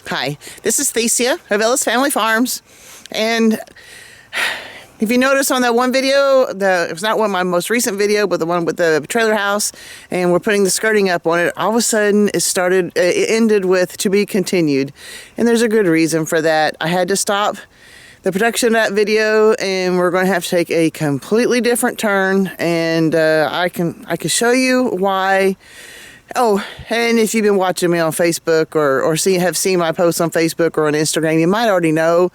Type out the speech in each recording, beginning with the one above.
Hi, this is Thesia of Ellis Family Farms, and if you notice on that one video, it was not one of my most recent video, but the one with the trailer house, and we're putting the skirting up on it, all of a sudden it ended with "to be continued," and there's a good reason for that. I had to stop the production of that video, and we're going to have to take a completely different turn, and I can show you why. Oh, and if you've been watching me on Facebook or have seen my posts on Facebook or on Instagram, you might already know,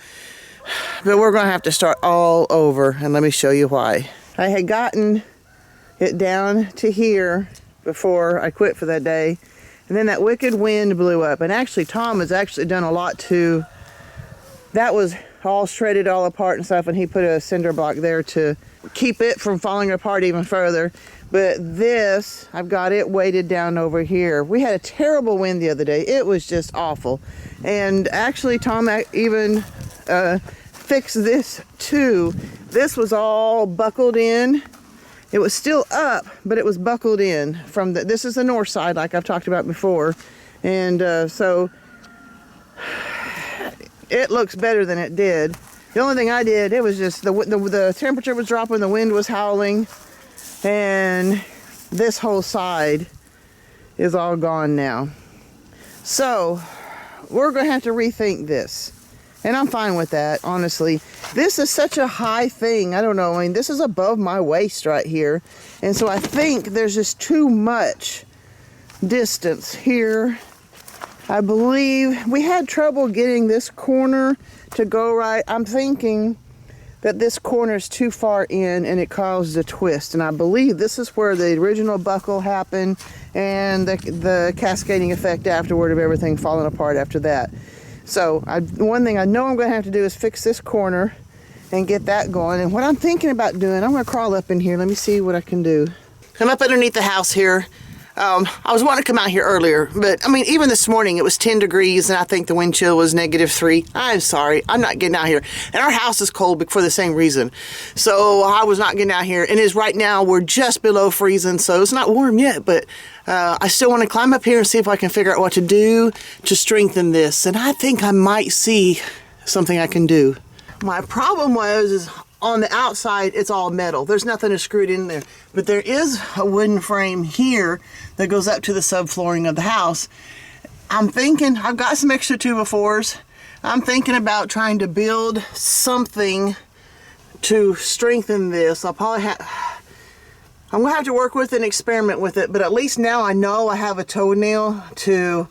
but we're going to have to start all over, and let me show you why. I had gotten it down to here before I quit for that day, and then that wicked wind blew up, and actually Tom has actually done a lot to, that was all shredded all apart and stuff, and he put a cinder block there to keep it from falling apart even further. But this, I've got it weighted down over here. We had a terrible wind the other day. It was just awful. And actually Tom even fixed this too. This was all buckled in. It was still up, but it was buckled in from this is the north side, like I've talked about before. And so it looks better than it did. The only thing I did, it was just the temperature was dropping, the wind was howling, and this whole side is all gone now. So we're going to have to rethink this, and I'm fine with that, honestly. This is such a high thing. I don't know. I mean, this is above my waist right here, and so I think there's just too much distance here. I believe we had trouble getting this corner to go right. I'm thinking that this corner is too far in and it caused a twist, and I believe this is where the original buckle happened and the cascading effect afterward of everything falling apart after that. So one thing I know I'm going to have to do is fix this corner and get that going. And what I'm thinking about doing, I'm going to crawl up in here. Let me see what I can do. I'm up underneath the house here. I was wanting to come out here earlier, but I mean, even this morning it was 10 degrees and I think the wind chill was -3. I'm sorry, I'm not getting out here. And our house is cold for the same reason. So I was not getting out here. And right now we're just below freezing, so it's not warm yet, but I still want to climb up here and see if I can figure out what to do to strengthen this. And I think I might see something I can do. My problem is on the outside, it's all metal. There's nothing screwed in there. But there is a wooden frame here that goes up to the subflooring of the house. I'm thinking, I've got some extra 2x4s. I'm thinking about trying to build something to strengthen this. I'm going to have to work with it and experiment with it, but at least now I know I have a toenail to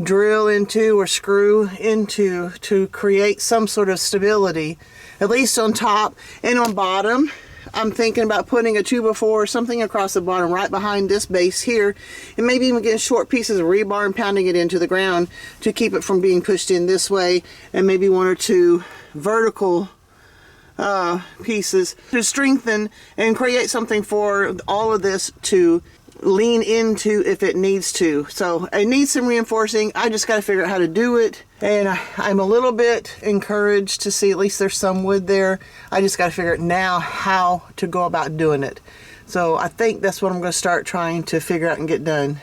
drill into or screw into to create some sort of stability, at least on top. And on bottom, I'm thinking about putting a 2x4 or something across the bottom right behind this base here, and maybe even getting short pieces of rebar and pounding it into the ground to keep it from being pushed in this way, and maybe 1 or 2 vertical pieces to strengthen and create something for all of this to lean into if it needs to. So it needs some reinforcing. I just got to figure out how to do it, and I'm a little bit encouraged to see at least there's some wood there. I just got to figure out now how to go about doing it. So I think that's what I'm going to start trying to figure out and get done.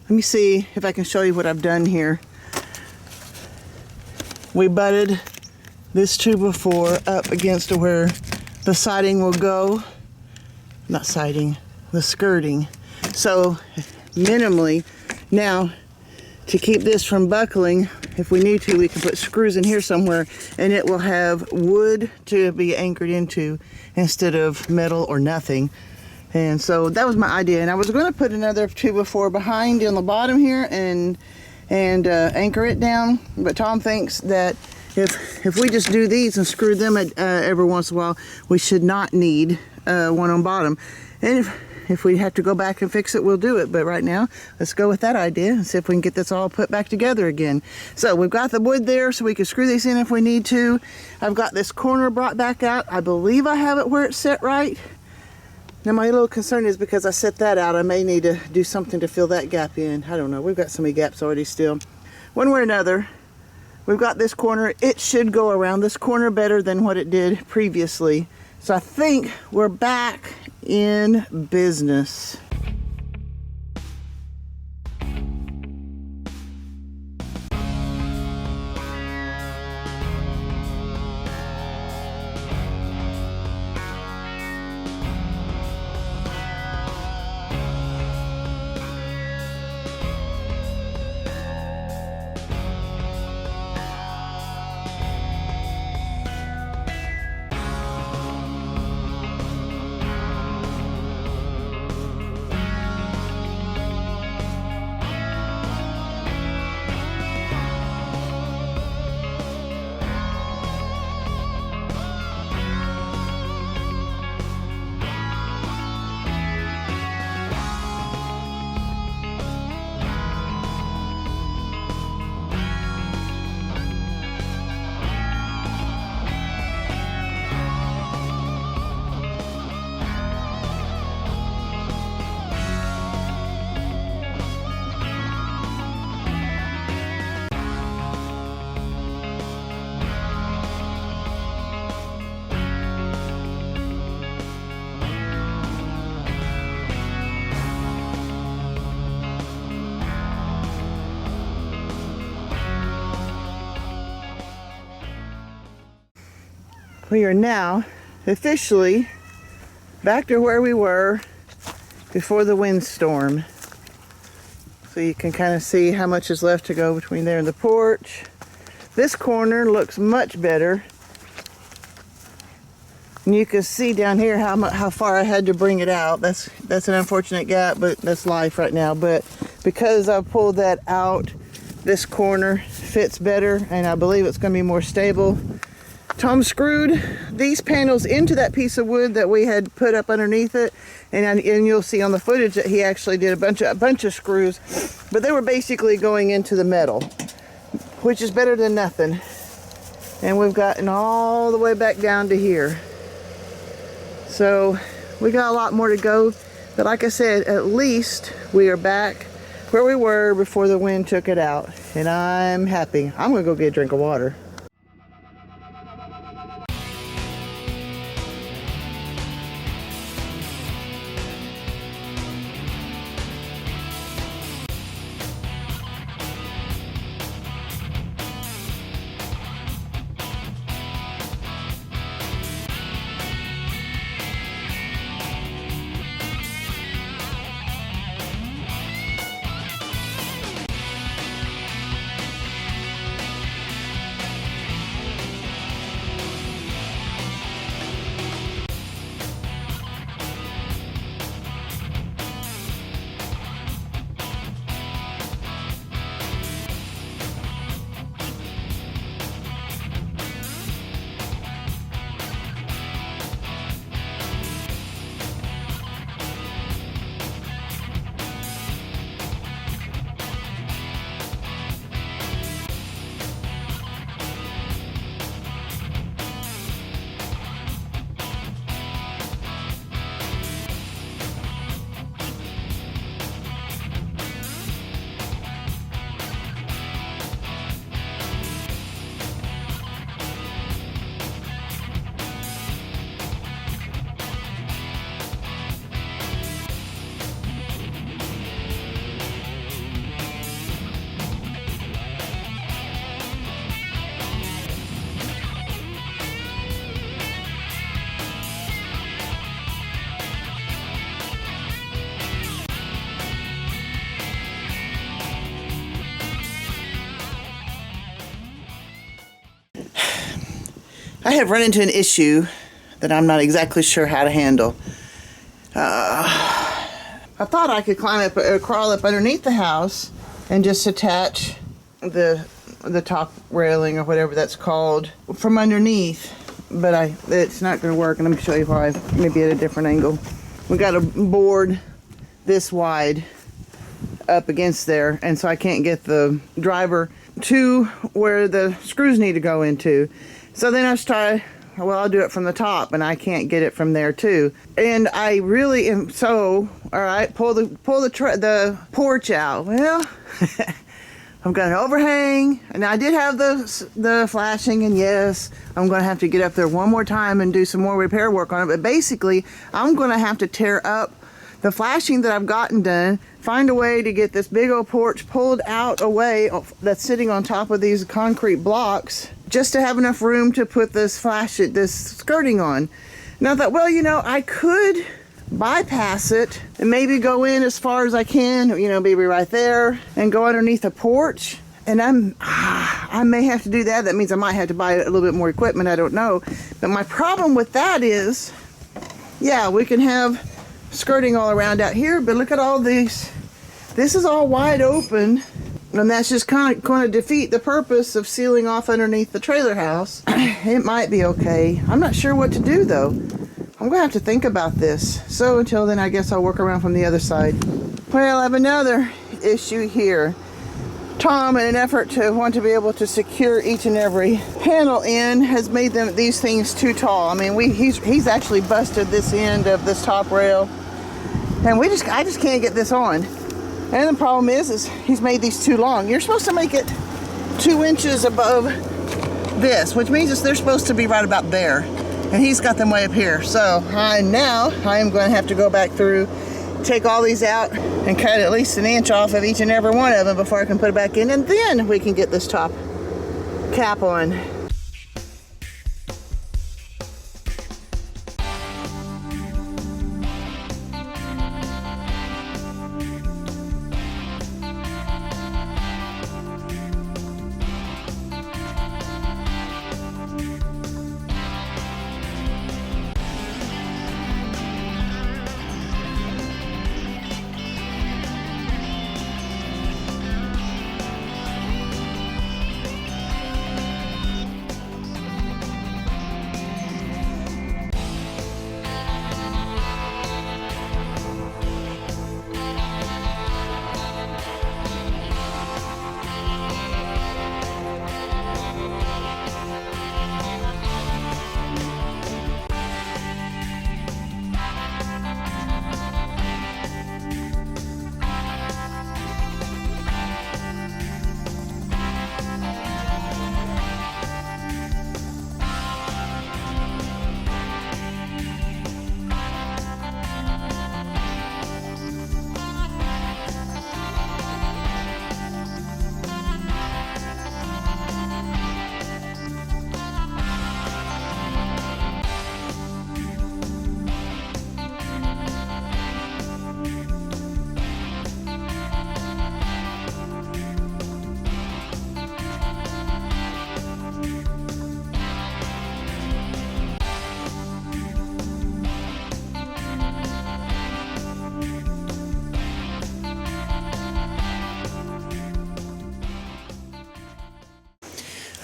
Let me see if I can show you what I've done here. We butted this 2x4 up against where the siding will go. Not siding, the skirting. So minimally, now to keep this from buckling, if we need to, we can put screws in here somewhere, and it will have wood to be anchored into instead of metal or nothing. And so that was my idea, and I was going to put another 2x4 behind on the bottom here and anchor it down, but Tom thinks that if we just do these and screw them every once in a while, we should not need one on bottom. And if we have to go back and fix it, we'll do it. But right now, let's go with that idea and see if we can get this all put back together again. So we've got the wood there so we can screw these in if we need to. I've got this corner brought back out. I believe I have it where it's set right. Now my little concern is because I set that out, I may need to do something to fill that gap in. I don't know, we've got so many gaps already still. One way or another, we've got this corner. It should go around this corner better than what it did previously. So I think we're back in business. We are now officially back to where we were before the windstorm. So you can kind of see how much is left to go between there and the porch. This corner looks much better. And you can see down here how far I had to bring it out. That's an unfortunate gap, but that's life right now. But because I pulled that out, this corner fits better, and I believe it's going to be more stable. Tom screwed these panels into that piece of wood that we had put up underneath it, and you'll see on the footage that he actually did a bunch of screws, but they were basically going into the metal, which is better than nothing. And we've gotten all the way back down to here, so we got a lot more to go. But like I said, at least we are back where we were before the wind took it out, and I'm happy. I'm gonna go get a drink of water. I have run into an issue that I'm not exactly sure how to handle. I thought I could climb up or crawl up underneath the house and just attach the top railing or whatever that's called from underneath, but it's not going to work, and let me show you why, maybe at a different angle. We got a board this wide up against there, and so I can't get the driver to where the screws need to go into. So then I was trying, well, I'll do it from the top, and I can't get it from there too. And I really am, so, all right, pull the porch out. Well, I'm going to overhang, and I did have the flashing, and yes, I'm going to have to get up there one more time and do some more repair work on it. But basically, I'm going to have to tear up the flashing that I've gotten done, find a way to get this big old porch pulled out away that's sitting on top of these concrete blocks, just to have enough room to put this skirting on. And I thought, well, you know, I could bypass it and maybe go in as far as I can, you know, maybe right there, and go underneath the porch. And I may have to do that. That means I might have to buy a little bit more equipment. I don't know. But my problem with that is, yeah, we can have skirting all around out here, but look at all these. This is all wide open, and that's just kind of going to defeat the purpose of sealing off underneath the trailer house. It might be okay. I'm not sure what to do though. I'm gonna have to think about this. So until then, I guess I'll work around from the other side. Well, I have another issue here. Tom, in an effort to want to be able to secure each and every panel in, has made these things too tall. I mean, he's actually busted this end of this top rail, and I just can't get this on. And the problem is he's made these too long. You're supposed to make it 2 inches above this, which means they're supposed to be right about there, and he's got them way up here. So now I am going to have to go back through, take all these out, and cut at least 1 inch off of each and every one of them before I can put it back in, and then we can get this top cap on.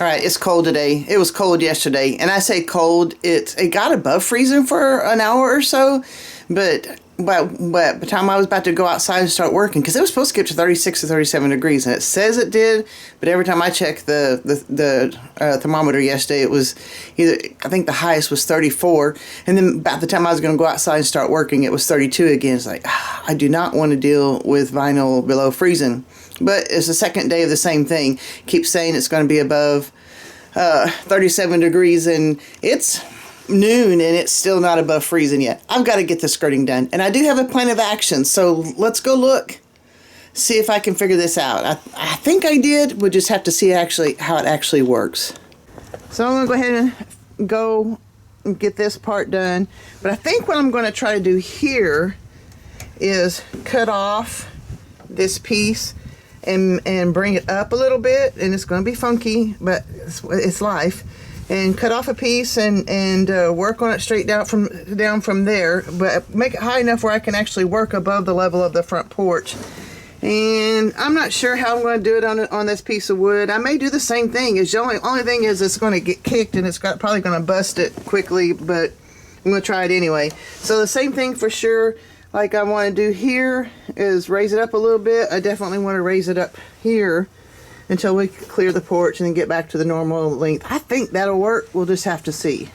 All right, it's cold today. It was cold yesterday, and I say cold, it got above freezing for an hour or so, but by the time I was about to go outside and start working, because it was supposed to get to 36 or 37 degrees, and it says it did, but every time I checked the thermometer yesterday, it was either, I think the highest was 34, and then about the time I was going to go outside and start working, it was 32 again. It's like, I do not want to deal with vinyl below freezing. But it's the second day of the same thing. Keep saying it's going to be above 37 degrees, and it's noon and it's still not above freezing yet. I've got to get the skirting done, and I do have a plan of action, so let's go look, see if I can figure this out. I think I did. We'll just have to see how it actually works. So I'm going to go ahead and go and get this part done, but I think what I'm going to try to do here is cut off this piece and bring it up a little bit, and it's going to be funky, but it's life. And cut off a piece and work on it straight down from there, but make it high enough where I can actually work above the level of the front porch. And I'm not sure how I'm going to do it on this piece of wood. I may do the same thing. The only thing is it's going to get kicked, and it's probably going to bust it quickly, but I'm going to try it anyway. So the same thing for sure. Like I want to do here is raise it up a little bit. I definitely want to raise it up here until we clear the porch and then get back to the normal length. I think that'll work. We'll just have to see.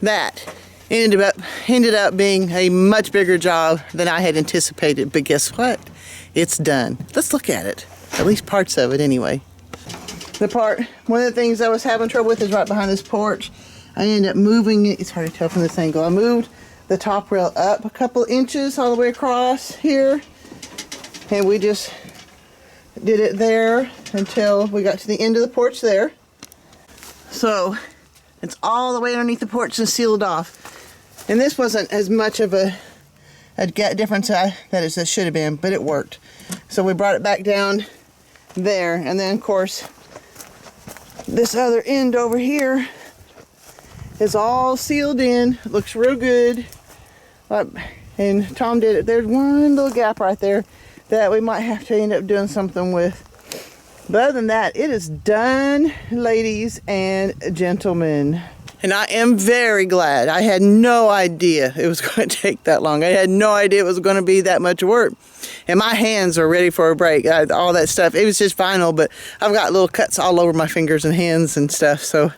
That ended up being a much bigger job than I had anticipated. But guess what? It's done. Let's look at it. At least parts of it anyway. One of the things I was having trouble with is right behind this porch. I ended up moving it. It's hard to tell from this angle. I moved the top rail up a couple inches all the way across here. And we just did it there until we got to the end of the porch there. So it's all the way underneath the porch and sealed off. And this wasn't as much of a difference that it should have been, but it worked. So we brought it back down there, and then of course this other end over here is all sealed in. It looks real good. And Tom did it. There's one little gap right there that we might have to end up doing something with. But other than that, it is done, ladies and gentlemen. And I am very glad. I had no idea it was going to take that long. I had no idea it was going to be that much work. And my hands are ready for a break. All that stuff. It was just vinyl, but I've got little cuts all over my fingers and hands and stuff. So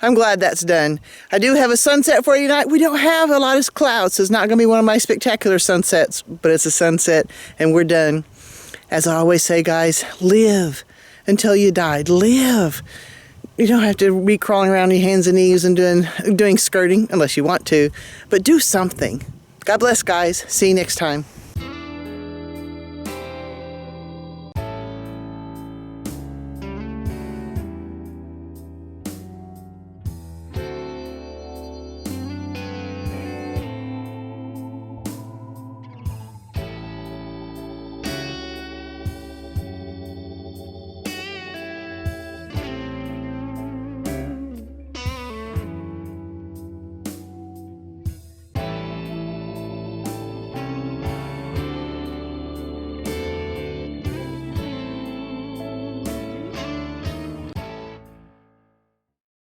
I'm glad that's done. I do have a sunset for you tonight. We don't have a lot of clouds, so it's not going to be one of my spectacular sunsets, but it's a sunset, and we're done. As I always say, guys, live until you die. Live. You don't have to be crawling around on your hands and knees and doing skirting unless you want to, but do something. God bless, guys. See you next time.